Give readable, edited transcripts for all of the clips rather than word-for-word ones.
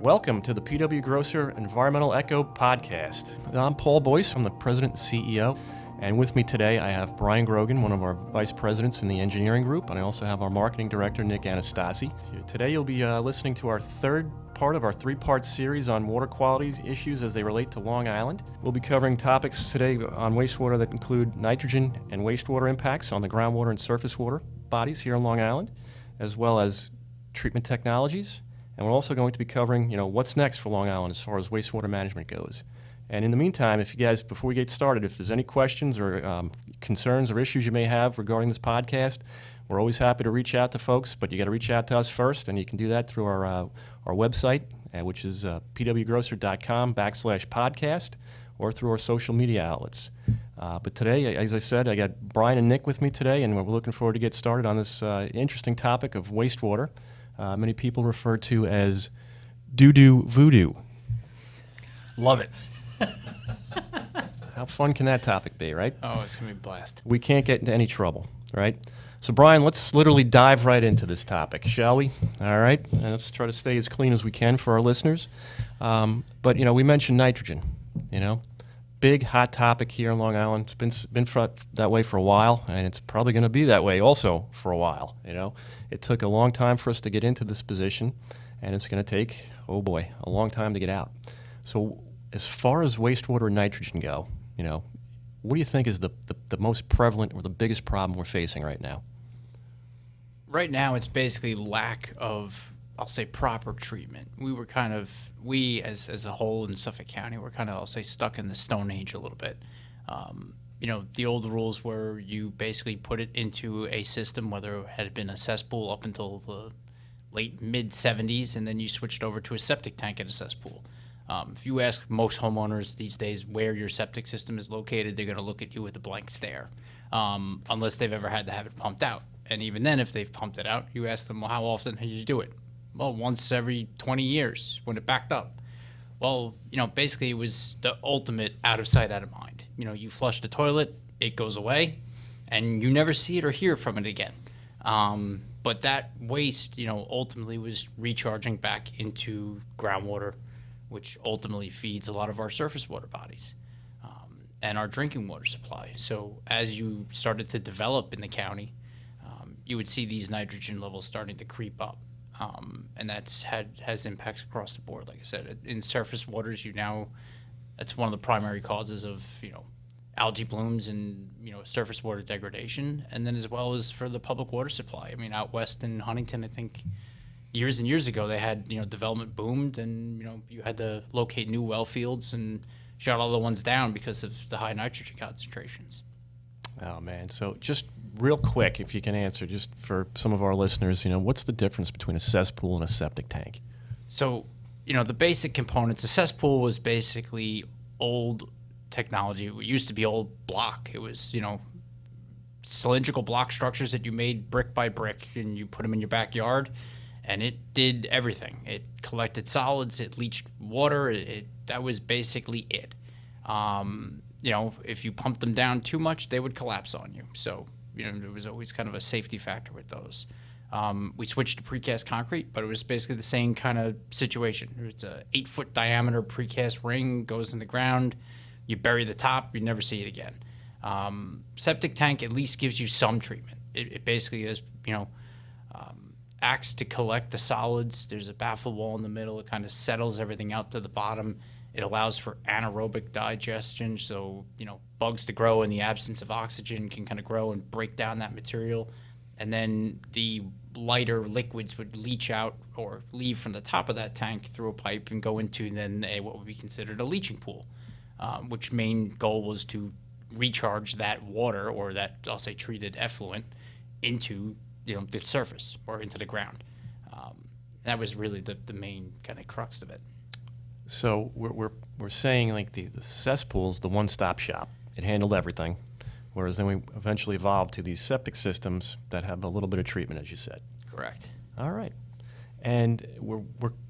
Welcome to the PW Grosser Environmental Echo Podcast. I'm Paul Boyce, I'm the President and CEO, and with me today I have Brian Grogan, one of our Vice Presidents in the Engineering Group, and I also have our Marketing Director, Nick Anastasi. Today you'll be listening to our third part of our three-part series on water quality issues as they relate to Long Island. We'll be covering topics today on wastewater that include nitrogen and wastewater impacts on the groundwater and surface water bodies here on Long Island, as well as treatment technologies. And we're also going to be covering, what's next for Long Island as far as wastewater management goes. And in the meantime, if you guys, before we get started, if there's any questions or concerns or issues you may have regarding this podcast, we're always happy to reach out to folks, but you got to reach out to us first, and you can do that through our website, which is pwgrosser.com/podcast, or through our social media outlets. But today, as I said, I got Brian and Nick with me today, and we're looking forward to get started on this interesting topic of wastewater. Many people refer to as doo-doo voodoo. Love it. How fun can that topic be, right? Oh, it's going to be a blast. We can't get into any trouble, right? So, Brian, let's literally dive right into this topic, shall we? All right? And let's try to stay as clean as we can for our listeners. But, we mentioned nitrogen, Big, hot topic here in Long Island. It's been that way for a while, and it's probably going to be that way also for a while, It took a long time for us to get into this position, and it's going to take, oh boy, a long time to get out. So as far as wastewater and nitrogen go, what do you think is the most prevalent or the biggest problem we're facing right now? Right now, it's basically lack of, I'll say, proper treatment. We as a whole in Suffolk County, we're kind of, I'll say, stuck in the Stone Age a little bit. The old rules were you basically put it into a system, whether it had been a cesspool up until the late mid-'70s, and then you switched over to a septic tank and a cesspool. If you ask most homeowners these days where your septic system is located, they're going to look at you with a blank stare, unless they've ever had to have it pumped out. And even then, if they've pumped it out, you ask them, well, how often did you do it? Well, once every 20 years when it backed up. Well, basically it was the ultimate out of sight, out of mind. You flush the toilet, it goes away, and you never see it or hear from it again. But that waste, ultimately was recharging back into groundwater, which ultimately feeds a lot of our surface water bodies and our drinking water supply. So as you started to develop in the county, you would see these nitrogen levels starting to creep up. And has impacts across the board. Like I said, in surface waters, that's one of the primary causes of, algae blooms and, surface water degradation. And then as well as for the public water supply. I mean, out west in Huntington, I think years and years ago, they had, development boomed and, you had to locate new well fields and shut all the ones down because of the high nitrogen concentrations. Oh, man. So just real quick, if you can answer, just for some of our listeners, what's the difference between a cesspool and a septic tank? So, the basic components, a cesspool was basically old technology. It used to be old block. It was, cylindrical block structures that you made brick by brick, and you put them in your backyard, and it did everything. It collected solids, it leached water, that was basically it. If you pumped them down too much, they would collapse on you. So, there was always kind of a safety factor with those. We switched to precast concrete, but it was basically the same kind of situation. It's a 8-foot diameter precast ring, goes in the ground, you bury the top, you never see it again. Septic tank at least gives you some treatment. It basically is, acts to collect the solids. There's a baffle wall in the middle. It kind of settles everything out to the bottom. It allows for anaerobic digestion, so, bugs to grow in the absence of oxygen can kind of grow and break down that material. And then the lighter liquids would leach out or leave from the top of that tank through a pipe and go into then what would be considered a leaching pool, which main goal was to recharge that water or that, I'll say, treated effluent into, the surface or into the ground. That was really the main kind of crux of it. So we're saying like the cesspool's the one-stop shop. It handled everything, whereas then we eventually evolved to these septic systems that have a little bit of treatment, as you said. Correct. All right. And we're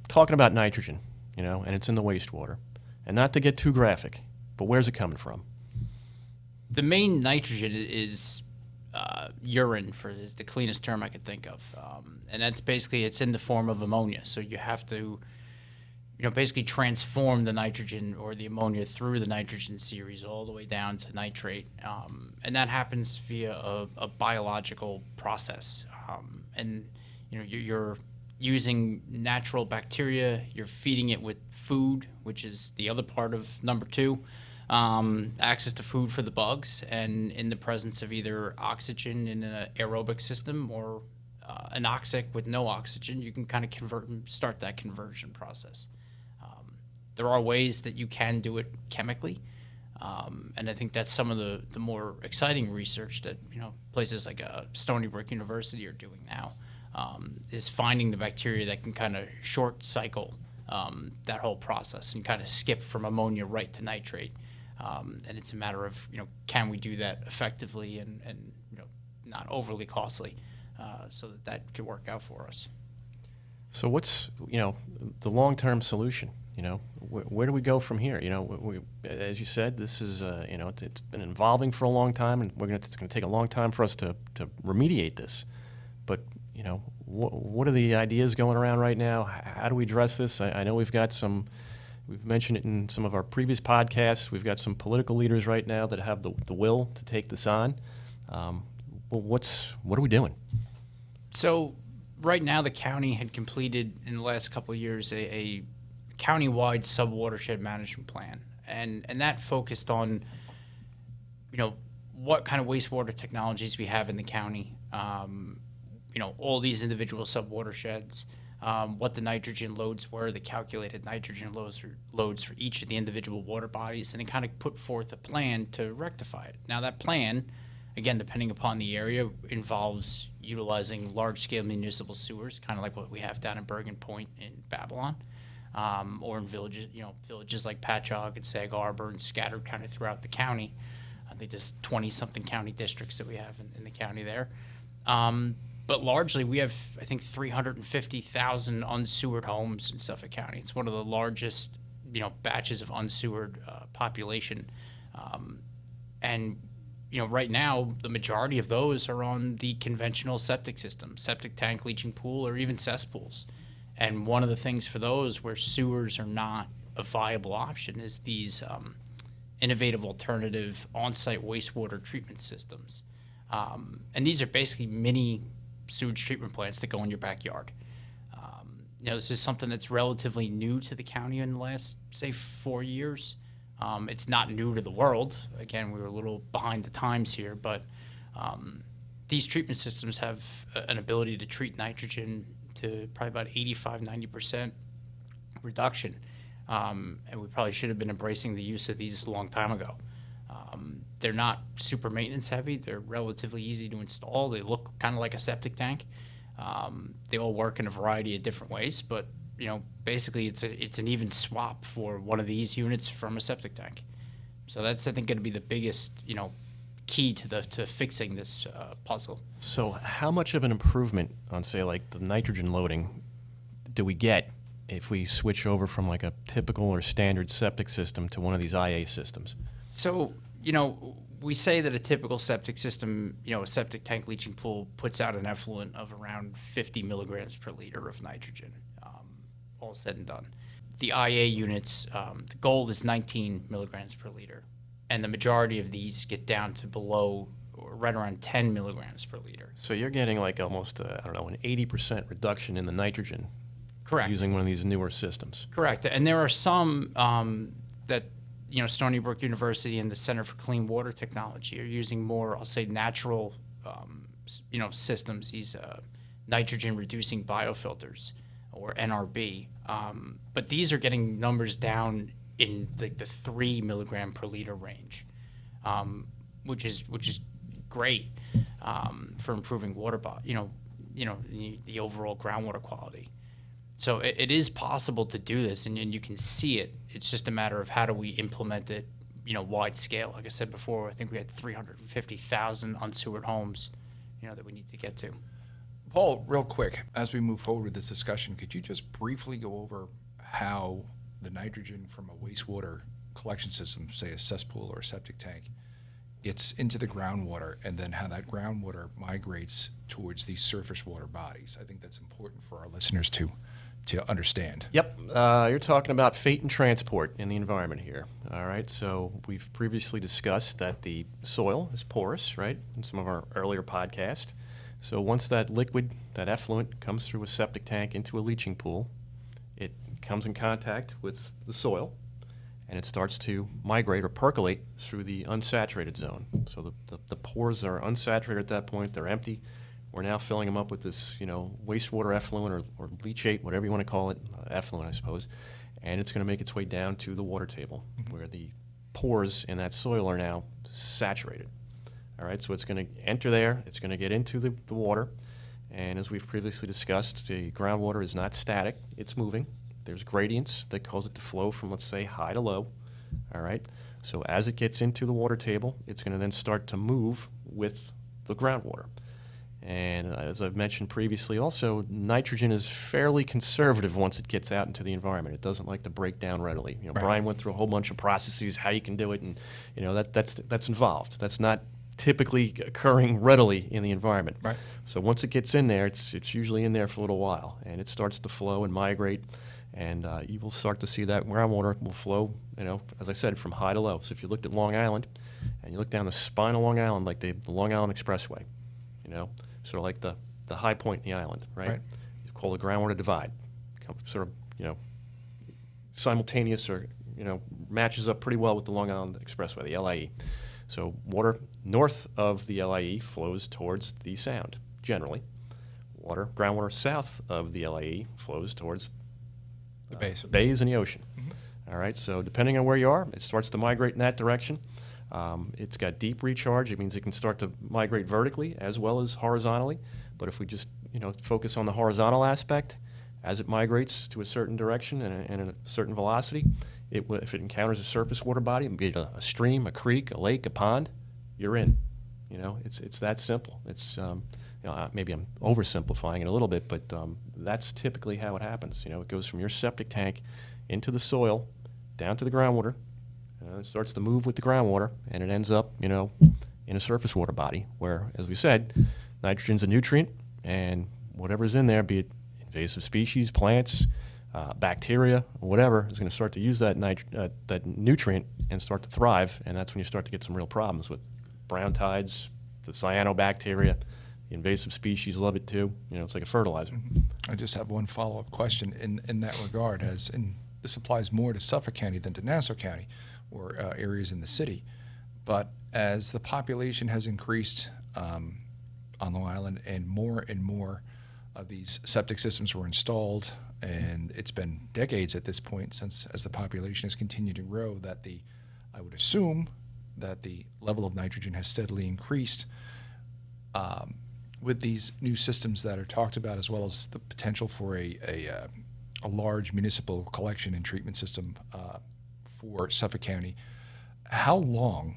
talking about nitrogen, and it's in the wastewater. And not to get too graphic, but where's it coming from? The main nitrogen is urine, for the cleanest term I could think of. And that's basically, it's in the form of ammonia. So you have to, basically transform the nitrogen or the ammonia through the nitrogen series all the way down to nitrate. And that happens via a biological process. And you're using natural bacteria, you're feeding it with food, which is the other part of number two, access to food for the bugs, and in the presence of either oxygen in an aerobic system or anoxic with no oxygen, you can kind of start that conversion process. There are ways that you can do it chemically, and I think that's some of the more exciting research that places like Stony Brook University are doing now, is finding the bacteria that can kind of short cycle that whole process and kind of skip from ammonia right to nitrate. And it's a matter of can we do that effectively and not overly costly, so that could work out for us. So what's the long-term solution? Where do we go from here? As you said, this is it's been evolving for a long time, and it's going to take a long time for us to remediate this. But what are the ideas going around right now? How do we address this? I know we've mentioned it in some of our previous podcasts. We've got some political leaders right now that have the will to take this on. What are we doing? So right now, the county had completed in the last couple of years a county-wide sub-watershed management plan, and that focused on what kind of wastewater technologies we have in the county, all these individual sub-watersheds, what the nitrogen loads were, the calculated nitrogen loads for each of the individual water bodies, and it kind of put forth a plan to rectify it. Now that plan, again, depending upon the area, involves utilizing large-scale municipal sewers, kind of like what we have down in Bergen Point in Babylon, or in villages like Patchogue and Sag Harbor, and scattered kind of throughout the county. I think there's 20-something county districts that we have in the county there. But largely, we have, I think, 350,000 unsewered homes in Suffolk County. It's one of the largest, batches of unsewered population. And right now, the majority of those are on the conventional septic system, septic tank, leaching pool, or even cesspools. And one of the things for those where sewers are not a viable option is these innovative alternative on-site wastewater treatment systems. And these are basically mini sewage treatment plants that go in your backyard. This is something that's relatively new to the county in the last, say, 4 years. It's not new to the world. Again, we were a little behind the times here, but these treatment systems have an ability to treat nitrogen to probably about 85-90% reduction. And we probably should have been embracing the use of these a long time ago. They're not super maintenance heavy. They're relatively easy to install. They look kind of like a septic tank. They all work in a variety of different ways, but basically it's an even swap for one of these units from a septic tank. So that's, I think, going to be the biggest key to fixing this puzzle. So how much of an improvement on, say, like the nitrogen loading do we get if we switch over from like a typical or standard septic system to one of these IA systems? So, we say that a typical septic system, a septic tank leaching pool puts out an effluent of around 50 milligrams per liter of nitrogen, all said and done. The IA units, the goal is 19 milligrams per liter, and the majority of these get down to below or right around 10 milligrams per liter. So you're getting like almost, an 80% reduction in the nitrogen. Correct. Using one of these newer systems. Correct. And there are some that Stony Brook University and the Center for Clean Water Technology are using more, I'll say, natural, systems, these nitrogen-reducing biofilters, or NRB. But these are getting numbers down in the 3 milligram per liter range, which is great for improving water, the overall groundwater quality. So it is possible to do this, and you can see it. It's just a matter of how do we implement it, wide scale. Like I said before, I think we had 350,000 unsewered homes, that we need to get to. Paul, real quick, as we move forward with this discussion, could you just briefly go over how the nitrogen from a wastewater collection system, say a cesspool or a septic tank, gets into the groundwater, and then how that groundwater migrates towards these surface water bodies? I think that's important for our listeners to to understand. Yep, you're talking about fate and transport in the environment here. All right, so we've previously discussed that the soil is porous, right, in some of our earlier podcasts. So once that liquid, that effluent, comes through a septic tank into a leaching pool, it comes in contact with the soil, and it starts to migrate or percolate through the unsaturated zone. So the pores are unsaturated at that point, they're empty. We're now filling them up with this, wastewater effluent or leachate, whatever you want to call it, effluent, I suppose, and it's going to make its way down to the water table, where the pores in that soil are now saturated. All right, so it's going to enter there, it's going to get into the water, and as we've previously discussed, the groundwater is not static, it's moving. There's gradients that cause it to flow from, let's say, high to low. All right, so as it gets into the water table, it's going to then start to move with the groundwater. And as I've mentioned previously, also, nitrogen is fairly conservative once it gets out into the environment. It doesn't like to break down readily. Right. Brian went through a whole bunch of processes, how you can do it, and that's involved. That's not typically occurring readily in the environment. Right. So once it gets in there, it's usually in there for a little while, and it starts to flow and migrate, and you will start to see that groundwater will flow, as I said, from high to low. So if you looked at Long Island, and you look down the spine of Long Island, like the Long Island Expressway, sort of like the high point in the island, right? It's called the groundwater divide. Sort of, simultaneous or, matches up pretty well with the Long Island Expressway, the LIE. So water north of the LIE flows towards the Sound, generally. Groundwater south of the LIE flows towards The bays. bays and the ocean. Mm-hmm. All right, so depending on where you are, it starts to migrate in that direction. It's got deep recharge. It means it can start to migrate vertically as well as horizontally. But if we just focus on the horizontal aspect, as it migrates to a certain direction and a certain velocity, if it encounters a surface water body, be it a stream, a creek, a lake, a pond, you're in. It's that simple. It's maybe I'm oversimplifying it a little bit, but that's typically how it happens. It goes from your septic tank into the soil, down to the groundwater. It starts to move with the groundwater, and it ends up, in a surface water body where, as we said, nitrogen's a nutrient, and whatever's in there, be it invasive species, plants, bacteria, whatever, is going to start to use that nutrient and start to thrive, and that's when you start to get some real problems with brown tides, the cyanobacteria. The invasive species love it too. It's like a fertilizer. I just have one follow-up question in that regard, this applies more to Suffolk County than to Nassau County, or areas in the city. But as the population has increased on Long Island, and more of these septic systems were installed, and it's been decades at this point as the population has continued to grow, that I would assume that the level of nitrogen has steadily increased with these new systems that are talked about, as well as the potential for a large municipal collection and treatment system for Suffolk County. How long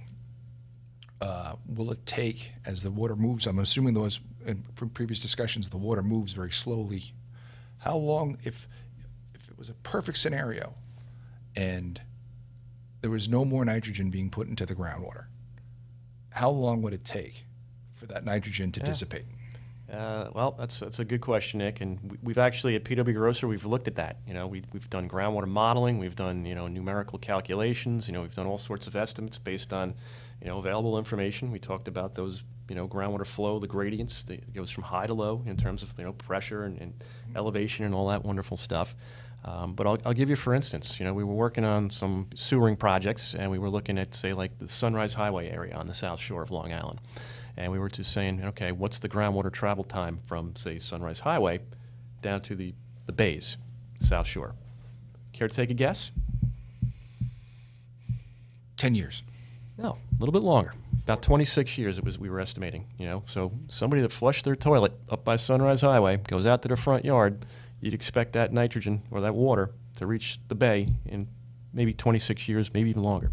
will it take as the water moves? I'm assuming from previous discussions, the water moves very slowly. How long, if it was a perfect scenario and there was no more nitrogen being put into the groundwater, how long would it take for that nitrogen to dissipate? Well, that's a good question, Nick. And we've actually at PW Grosser we've looked at that. We've done groundwater modeling, we've done numerical calculations, we've done all sorts of estimates based on available information. We talked about those groundwater flow, the gradients. It goes from high to low in terms of pressure and elevation and all that wonderful stuff. But I'll give you, for instance, we were working on some sewering projects, and we were looking at, say, like the Sunrise Highway area on the South Shore of Long Island. And we were just saying, okay, what's the groundwater travel time from, say, Sunrise Highway down to the bays, South Shore? Care to take a guess? 10 years. No, a little bit longer. About 26 years we were estimating, So somebody that flushed their toilet up by Sunrise Highway goes out to their front yard, you'd expect that nitrogen or that water to reach the bay in maybe 26 years, maybe even longer.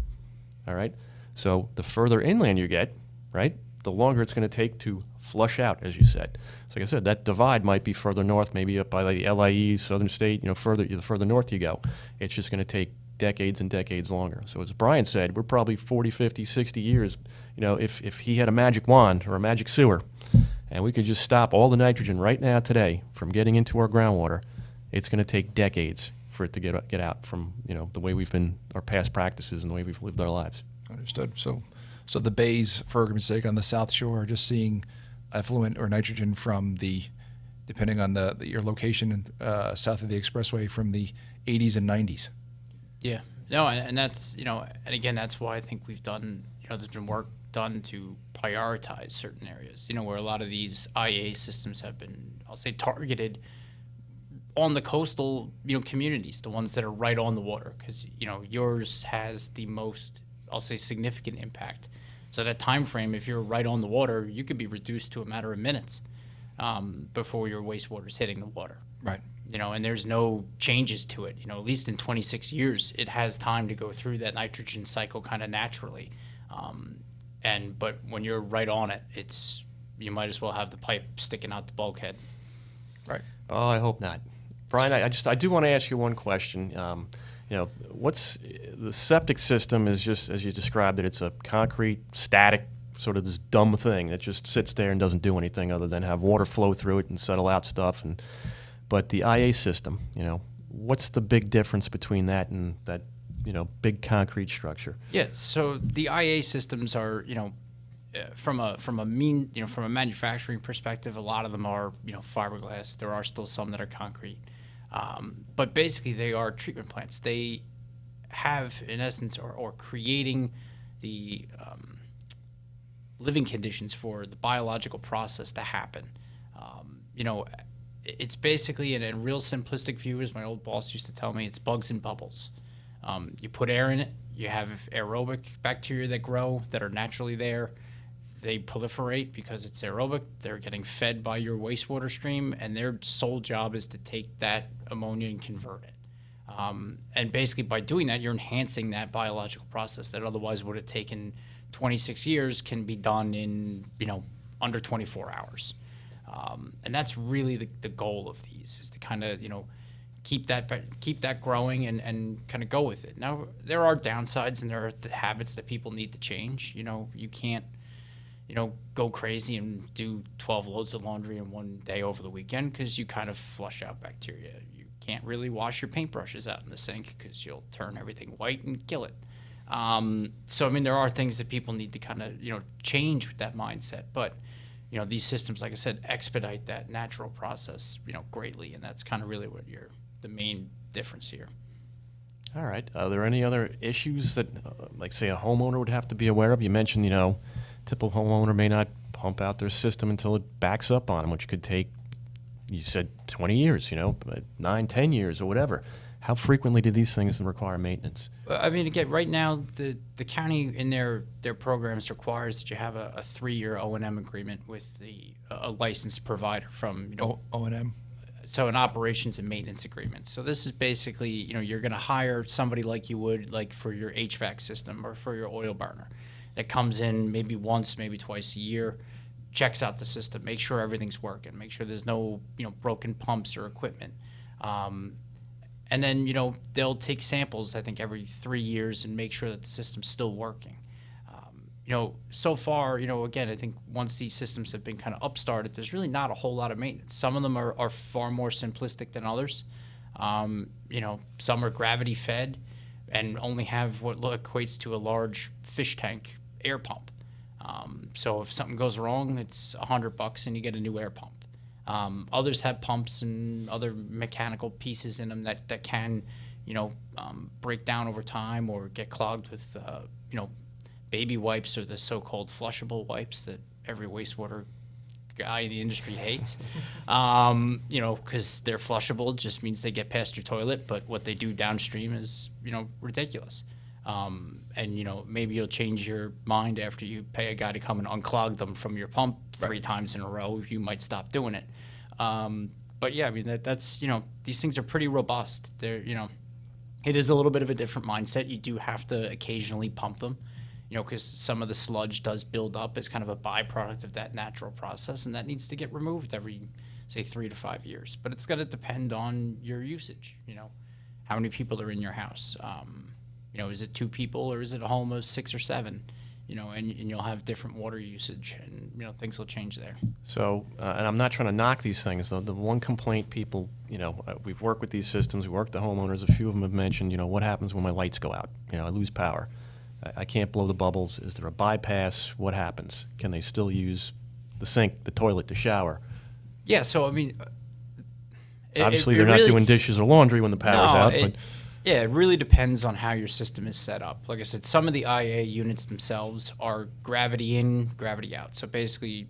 All right? So the further inland you get, right, the longer it's going to take to flush out, as you said. So like I said, that divide might be further north, maybe up by the LIE, Southern State, the further north you go. It's just going to take decades and decades longer. So as Brian said, we're probably 40, 50, 60 years, if he had a magic wand or a magic sewer, and we could just stop all the nitrogen right now today from getting into our groundwater, it's going to take decades for it to get out from the way we've been, our past practices and the way we've lived our lives. Understood. So the bays, for argument's sake, on the South Shore are just seeing effluent or nitrogen from depending on your location south of the expressway, from the 80s and 90s. Yeah. No, and that's, and again, that's why I think we've done, there's been work done to prioritize certain areas, where a lot of these IA systems have been, I'll say, targeted on the coastal, communities, the ones that are right on the water, because, yours has the most, I'll say, significant impact. So that time frame, if you're right on the water, you could be reduced to a matter of minutes before your wastewater is hitting the water. Right. And there's no changes to it. At least in 26 years, it has time to go through that nitrogen cycle kind of naturally. But when you're right on it, you might as well have the pipe sticking out the bulkhead. Right. Oh, I hope not. Brian, I do want to ask you one question. What's the septic system is just, as you described it, it's a concrete, static, sort of this dumb thing that just sits there and doesn't do anything other than have water flow through it and settle out stuff. But the IA system, what's the big difference between that and that, big concrete structure? Yeah, so the IA systems are, from a manufacturing perspective, a lot of them are, fiberglass. There are still some that are concrete. But basically they are treatment plants. They have, in essence, or creating the living conditions for the biological process to happen. It's basically, in a real simplistic view, as my old boss used to tell me, it's bugs and bubbles. You put air in it, you have aerobic bacteria that grow, that are naturally there. They proliferate because it's aerobic. They're getting fed by your wastewater stream, and their sole job is to take that ammonia and convert it. And basically by doing that, you're enhancing that biological process that otherwise would have taken 26 years can be done in, under 24 hours. And that's really the goal of these, is to kind of, keep that growing and kind of go with it. Now, there are downsides, and there are the habits that people need to change. You can't, go crazy and do 12 loads of laundry in one day over the weekend, because you kind of flush out bacteria. You can't really wash your paintbrushes out in the sink because you'll turn everything white and kill it. There are things that people need to kind of, change with that mindset. But, these systems, like I said, expedite that natural process, greatly. And that's kind of really what the main difference here. All right. Are there any other issues that, like, say, a homeowner would have to be aware of? You mentioned, typical homeowner may not pump out their system until it backs up on them, which could take, you said 20 years, 9, 10 years or whatever. How frequently do these things require maintenance? Again, right now, the county in their programs requires that you have a 3-year O&M agreement with a licensed provider from, O&M? So an operations and maintenance agreement. So this is basically, you're going to hire somebody like you would, like for your HVAC system or for your oil burner, that comes in maybe once, maybe twice a year, checks out the system, make sure everything's working, make sure there's no, broken pumps or equipment. And then, they'll take samples, I think, every 3 years and make sure that the system's still working. So far, again, I think once these systems have been kind of upstarted, there's really not a whole lot of maintenance. Some of them are far more simplistic than others. Some are gravity fed and only have what equates to a large fish tank air pump. So if something goes wrong, it's $100 and you get a new air pump. Others have pumps and other mechanical pieces in them that can, break down over time or get clogged with, baby wipes, or the so-called flushable wipes that every wastewater guy in the industry hates. Because they're flushable, just means they get past your toilet, but what they do downstream is, ridiculous. Maybe you'll change your mind after you pay a guy to come and unclog them from your pump 3 times in a row. You might stop doing it. But yeah, that's, these things are pretty robust. They're, it is a little bit of a different mindset. You do have to occasionally pump them, because some of the sludge does build up as kind of a byproduct of that natural process, and that needs to get removed every, say, 3 to 5 years. But it's going to depend on your usage, how many people are in your house. Is it 2 people or is it a home of 6 or 7? and you'll have different water usage, and things will change there. So, and I'm not trying to knock these things. The one complaint people, we've worked with these systems, we worked the homeowners. A few of them have mentioned, what happens when my lights go out? I lose power. I can't blow the bubbles. Is there a bypass? What happens? Can they still use the sink, the toilet, the shower? Yeah. So I mean, obviously they're not doing dishes or laundry when the power's out. But yeah, it really depends on how your system is set up. Like I said, some of the IA units themselves are gravity in, gravity out. So basically,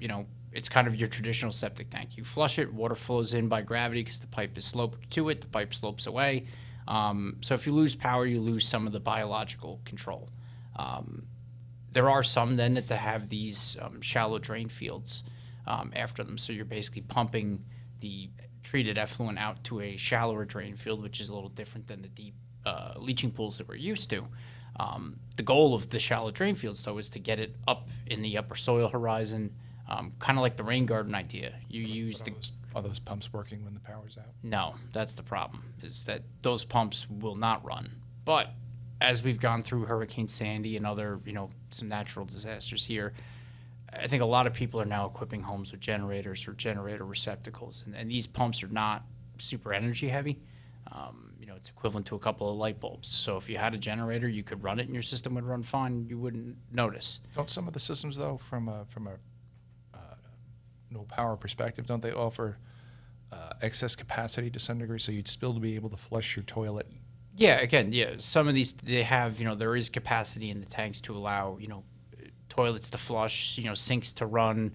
it's kind of your traditional septic tank. You flush it, water flows in by gravity because the pipe is sloped to it. The pipe slopes away. So if you lose power, you lose some of the biological control. There are some then that have these shallow drain fields after them. So you're basically pumping the treated effluent out to a shallower drain field, which is a little different than the deep leaching pools that we're used to. The goal of the shallow drain fields, though, is to get it up in the upper soil horizon, kind of like the rain garden idea. You use Are those pumps working when the power's out? No, that's the problem, is that those pumps will not run. But as we've gone through Hurricane Sandy and other, some natural disasters here, I think a lot of people are now equipping homes with generators or generator receptacles, and these pumps are not super energy heavy. It's equivalent to a couple of light bulbs. So if you had a generator, you could run it and your system would run fine. You wouldn't notice. Don't some of the systems, though, from a no power perspective, don't they offer excess capacity to some degree, so you'd still be able to flush your toilet? Yeah, again, some of these, they have, there is capacity in the tanks to allow, toilets to flush, sinks to run.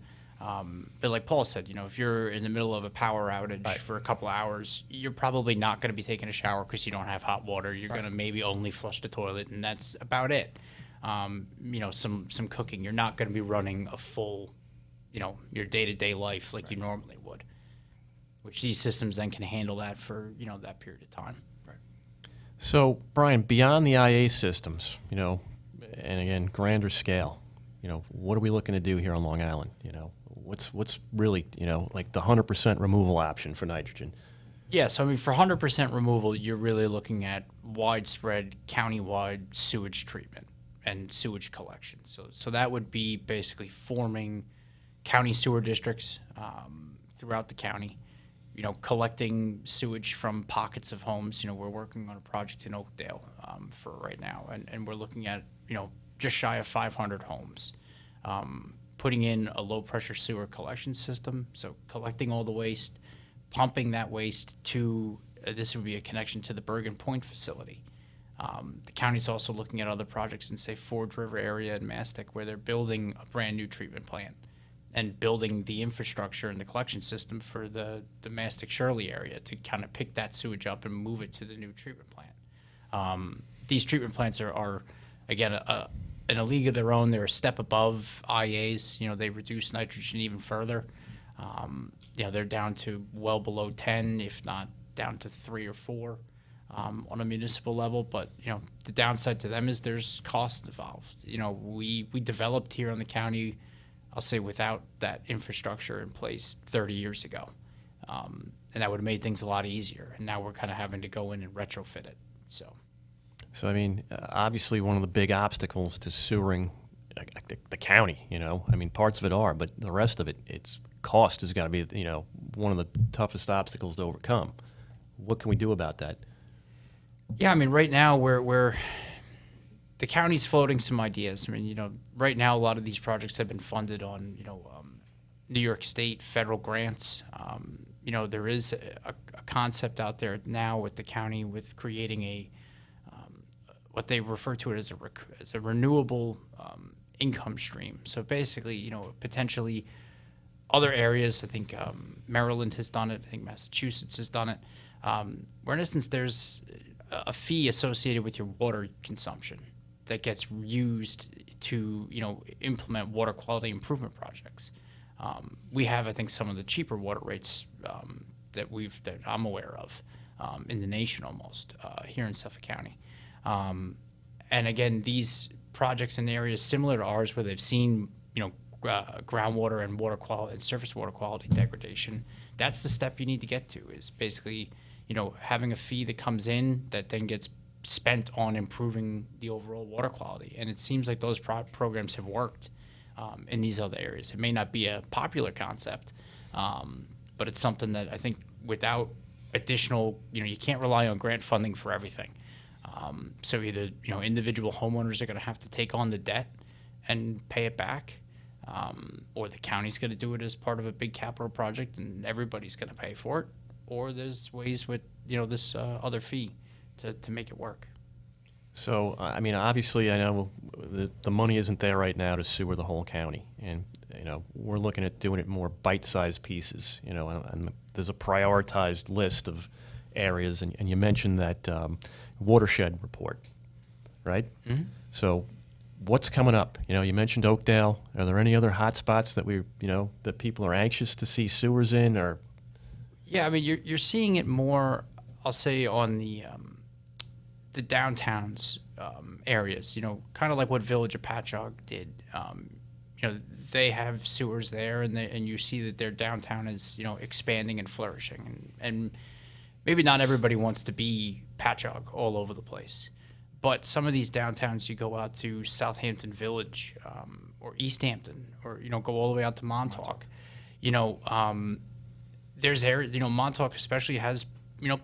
But like Paul said, if you're in the middle of a power outage for a couple of hours, you're probably not going to be taking a shower because you don't have hot water. You're going to maybe only flush the toilet, and that's about it. Some cooking. You're not going to be running a full, your day-to-day life like you normally would, which these systems then can handle that for, that period of time. Right. So, Brian, beyond the IA systems, and again, grander scale, what are we looking to do here on Long Island? What's really, like the 100% removal option for nitrogen? Yeah, so I mean, for 100% removal, you're really looking at widespread county-wide sewage treatment and sewage collection. So that would be basically forming county sewer districts throughout the county, collecting sewage from pockets of homes. We're working on a project in Oakdale for right now, and we're looking at, just shy of 500 homes. Putting in a low-pressure sewer collection system, so collecting all the waste, pumping that waste to, this would be a connection to the Bergen Point facility. The county's also looking at other projects in, say, Forge River area and Mastic, where they're building a brand-new treatment plant and building the infrastructure and the collection system for the Mastic Shirley area to kind of pick that sewage up and move it to the new treatment plant. These treatment plants are again, in a league of their own. They're a step above IAs. They reduce nitrogen even further. They're down to well below 10, if not down to 3 or 4 on a municipal level. But, the downside to them is there's cost involved. We developed here in the county, I'll say, without that infrastructure in place 30 years ago. And that would have made things a lot easier. And now we're kind of having to go in and retrofit it. So, I mean, obviously one of the big obstacles to sewering the county, parts of it are, but the rest of it, its cost has got to be, one of the toughest obstacles to overcome. What can we do about that? Yeah, I mean, right now we're the county's floating some ideas. I mean, right now a lot of these projects have been funded on, New York State federal grants. There is a concept out there now with the county with creating a what they refer to it as a renewable income stream. So basically, potentially other areas, I think Maryland has done it, I think Massachusetts has done it, where in essence there's a fee associated with your water consumption that gets used to, implement water quality improvement projects. We have, I think, some of the cheaper water rates that I'm aware of in the nation almost here in Suffolk County. And again, these projects in areas similar to ours where they've seen, groundwater and water quality and surface water quality degradation, that's the step you need to get to, is basically, having a fee that comes in that then gets spent on improving the overall water quality. And it seems like those programs have worked in these other areas. It may not be a popular concept, but it's something that I think without additional, you can't rely on grant funding for everything. So either, individual homeowners are going to have to take on the debt and pay it back, or the county's going to do it as part of a big capital project and everybody's going to pay for it, or there's ways with, this other fee to make it work. So, obviously, I know the money isn't there right now to sewer the whole county. And, we're looking at doing it more bite-sized pieces, and there's a prioritized list of areas. And you mentioned that watershed report, right? Mm-hmm. So what's coming up? You mentioned Oakdale. Are there any other hot spots that that people are anxious to see sewers in? Or yeah, you're seeing it more, I'll say, on the downtowns areas, kind of like what Village of Patchogue did. They have sewers there, and you see that their downtown is, expanding and flourishing. And maybe not everybody wants to be Patchogue all over the place. But some of these downtowns, you go out to Southampton Village or East Hampton, or, go all the way out to Montauk. There's areas, Montauk especially has,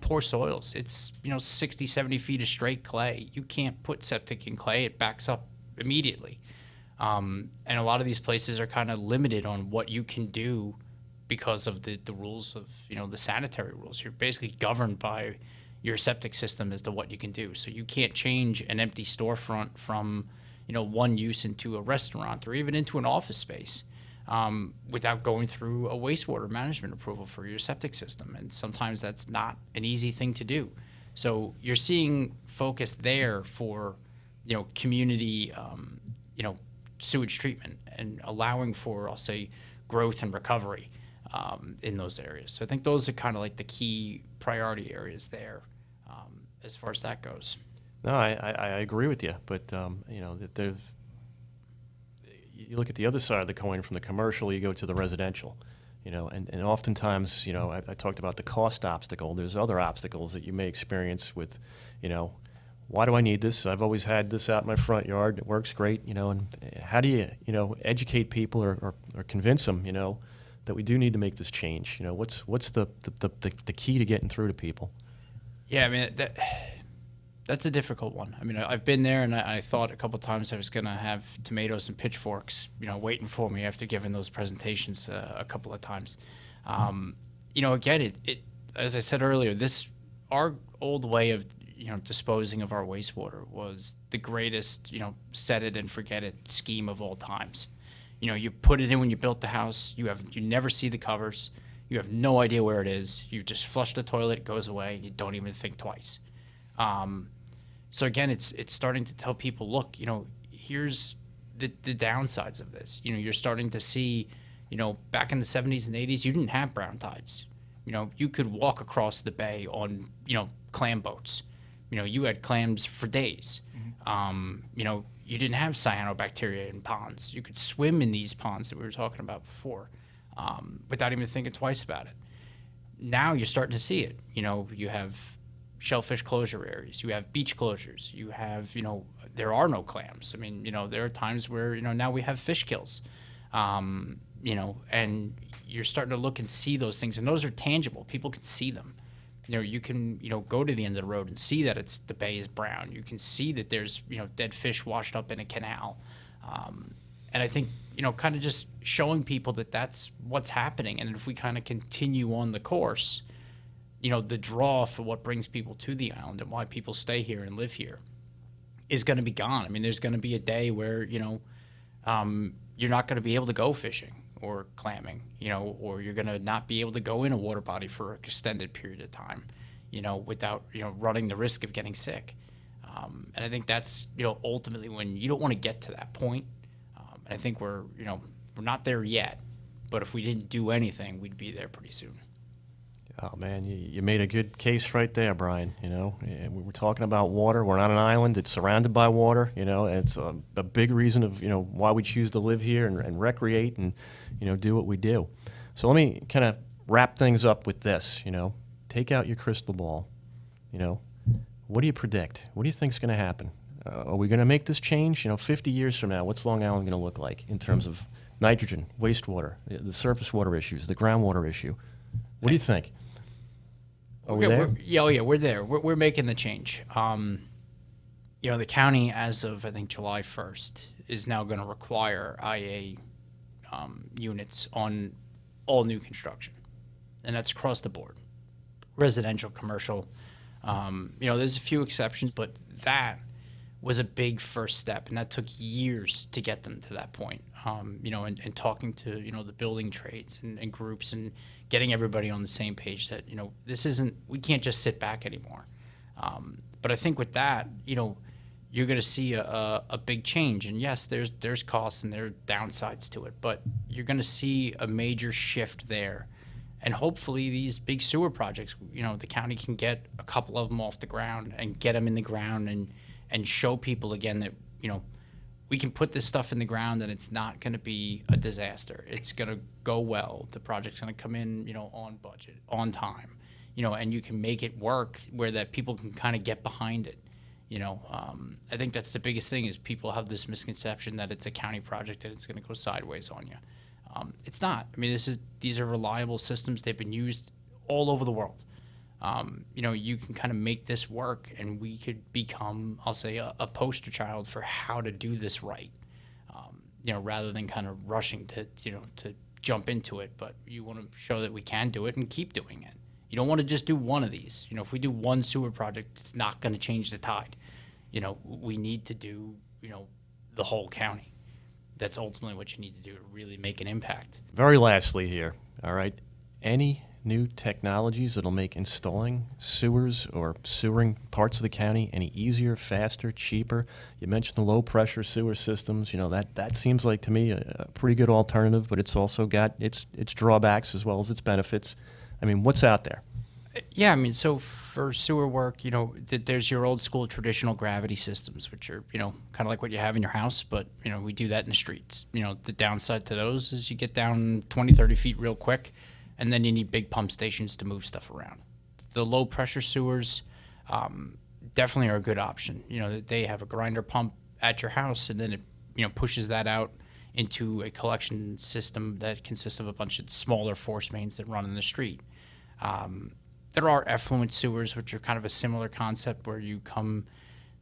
poor soils. It's, 60, 70 feet of straight clay. You can't put septic in clay. It backs up immediately. And a lot of these places are kind of limited on what you can do because of the rules of, the sanitary rules. You're basically governed by your septic system as to what you can do. So you can't change an empty storefront from, one use into a restaurant or even into an office space without going through a wastewater management approval for your septic system. And sometimes that's not an easy thing to do. So you're seeing focus there for, community, sewage treatment and allowing for, I'll say, growth and recovery in those areas. So I think those are kind of like the key priority areas there as far as that goes. No, I agree with you, but that you look at the other side of the coin from the commercial, you go to the residential, and oftentimes, I talked about the cost obstacle. There's other obstacles that you may experience with, why do I need this? I've always had this out in my front yard. It works great, and how do you, educate people or convince them, that we do need to make this change? What's the key to getting through to people? Yeah, that's a difficult one. I've been there, and I thought a couple of times I was going to have tomatoes and pitchforks, waiting for me after giving those presentations a couple of times. Again, it as I said earlier, our old way of disposing of our wastewater was the greatest, set it and forget it scheme of all times. You put it in when you built the house. You never see the covers. You have no idea where it is. You just flush the toilet, it goes away, and you don't even think twice. So again, it's starting to tell people, look, here's the downsides of this. You're starting to see, back in the 70s and 80s, you didn't have brown tides. You could walk across the bay on, clam boats. You had clams for days. Mm-hmm. You didn't have cyanobacteria in ponds. You could swim in these ponds that we were talking about before without even thinking twice about it. Now you're starting to see it. You have shellfish closure areas. You have beach closures. You have, there are no clams. There are times where, now we have fish kills, and you're starting to look and see those things. And those are tangible. People can see them. You can, go to the end of the road and see that the bay is brown. You can see that there's, dead fish washed up in a canal. And I think, kind of just showing people that that's what's happening. And if we kind of continue on the course, the draw for what brings people to the island and why people stay here and live here is going to be gone. There's going to be a day where, you're not going to be able to go fishing or clamming, or you're going to not be able to go in a water body for an extended period of time, without, running the risk of getting sick. And I think that's, ultimately when you don't want to get to that point. And I think we're not there yet, but if we didn't do anything, we'd be there pretty soon. Oh, man, you made a good case right there, Brian. We were talking about water. We're on an island. It's surrounded by water. And it's a big reason of, why we choose to live here and recreate and, do what we do. So let me kind of wrap things up with this, take out your crystal ball. what do you predict? What do you think's going to happen? Are we going to make this change? 50 years from now, what's Long Island going to look like in terms of nitrogen, wastewater, the surface water issues, the groundwater issue? What do you think? Are we there? We're there. We're making the change. The county, as of I think July 1st, is now going to require IA units on all new construction, and that's across the board, residential, commercial. There's a few exceptions, but that was a big first step, and that took years to get them to that point. And talking to the building trades and groups and getting everybody on the same page that we can't just sit back anymore. But I think with that, you're going to see a big change. And yes, there's costs and there are downsides to it, but you're going to see a major shift there. And hopefully these big sewer projects, the county can get a couple of them off the ground and get them in the ground and show people again that, we can put this stuff in the ground and it's not going to be a disaster. It's going to go well. The project's going to come in, on budget, on time, and you can make it work where that people can kind of get behind it. I think that's the biggest thing is people have this misconception that it's a county project and it's going to go sideways on you. It's not. I mean, these are reliable systems. They've been used all over the world. You can kind of make this work, and we could become, I'll say, a poster child for how to do this right. Rather than kind of rushing to jump into it, but you want to show that we can do it and keep doing it. You don't want to just do one of these. If we do one sewer project, it's not going to change the tide. We need to do, the whole county. That's ultimately what you need to do to really make an impact. Very lastly here, all right, any new technologies that'll make installing sewers or sewering parts of the county any easier, faster, cheaper? You mentioned the low-pressure sewer systems. That seems like to me a pretty good alternative, but it's also got its drawbacks as well as its benefits. I mean, what's out there? Yeah, so for sewer work, there's your old school traditional gravity systems, which are, kind of like what you have in your house, but, we do that in the streets. The downside to those is you get down 20, 30 feet real quick, and then you need big pump stations to move stuff around. The low pressure sewers definitely are a good option. They have a grinder pump at your house, and then it pushes that out into a collection system that consists of a bunch of smaller force mains that run in the street. There are effluent sewers, which are kind of a similar concept where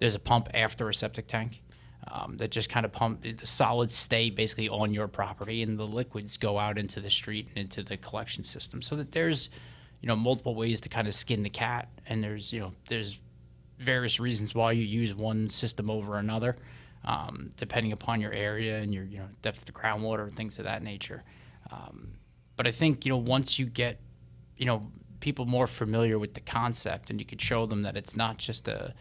there's a pump after a septic tank that just kind of the solids stay basically on your property and the liquids go out into the street and into the collection system. So that there's, multiple ways to kind of skin the cat, and there's various reasons why you use one system over another, depending upon your area and your, depth of the groundwater and things of that nature. But I think, once you get, people more familiar with the concept, and you could show them that it's not just a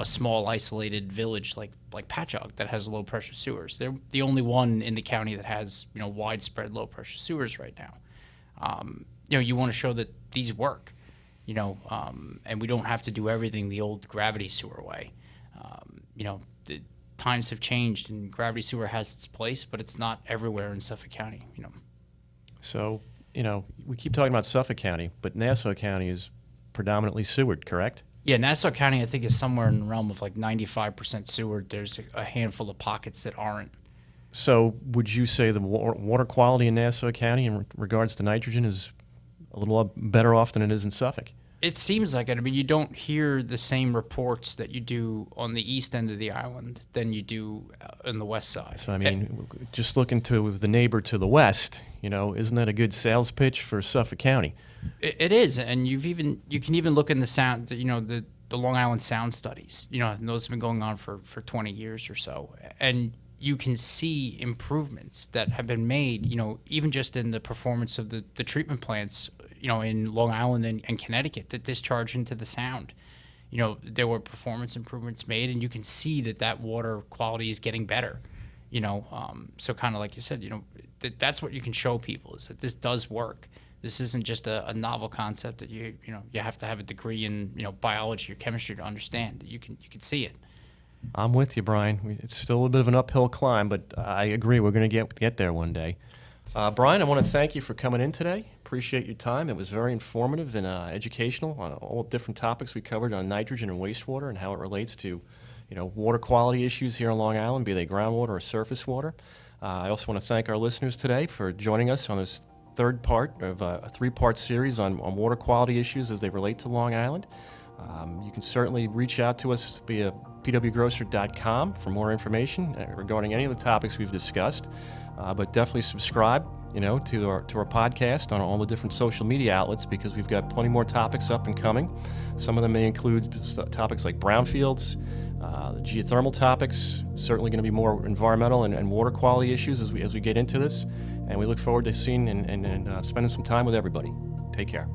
small isolated village like Patchogue that has low pressure sewers. They're the only one in the county that has, widespread low pressure sewers right now. You want to show that these work, and we don't have to do everything the old gravity sewer way. The times have changed, and gravity sewer has its place, but it's not everywhere in Suffolk County, So, we keep talking about Suffolk County, but Nassau County is predominantly sewered, correct? Yeah, Nassau County, I think, is somewhere in the realm of like 95% sewered. There's a handful of pockets that aren't. So would you say the water quality in Nassau County in regards to nitrogen is a little better off than it is in Suffolk? It seems like it. I mean, you don't hear the same reports that you do on the east end of the island than you do on the west side. So, I mean, just looking to the neighbor to the west, isn't that a good sales pitch for Suffolk County? It is, and you can even look in the sound, the Long Island sound studies, and those have been going on for 20 years or so, and you can see improvements that have been made, even just in the performance of the treatment plants, in Long Island and Connecticut that discharge into the sound. There were performance improvements made, and you can see that water quality is getting better. So kind of like you said, that's what you can show people, is that this does work. This isn't just a novel concept that you have to have a degree in biology or chemistry to understand. You can see it. I'm with you, Brian. It's still a bit of an uphill climb, but I agree we're going to get there one day. Brian, I want to thank you for coming in today. appreciate your time. It was very informative and educational on all different topics we covered on nitrogen and wastewater and how it relates to, water quality issues here on Long Island, be they groundwater or surface water. I also want to thank our listeners today for joining us on this third part of a three-part series on water quality issues as they relate to Long Island. You can certainly reach out to us via pwgrocer.com for more information regarding any of the topics we've discussed. But definitely subscribe, to our podcast on all the different social media outlets, because we've got plenty more topics up and coming. Some of them may include topics like brownfields, the geothermal topics. Certainly going to be more environmental and water quality issues as we get into this. And we look forward to seeing and spending some time with everybody. Take care.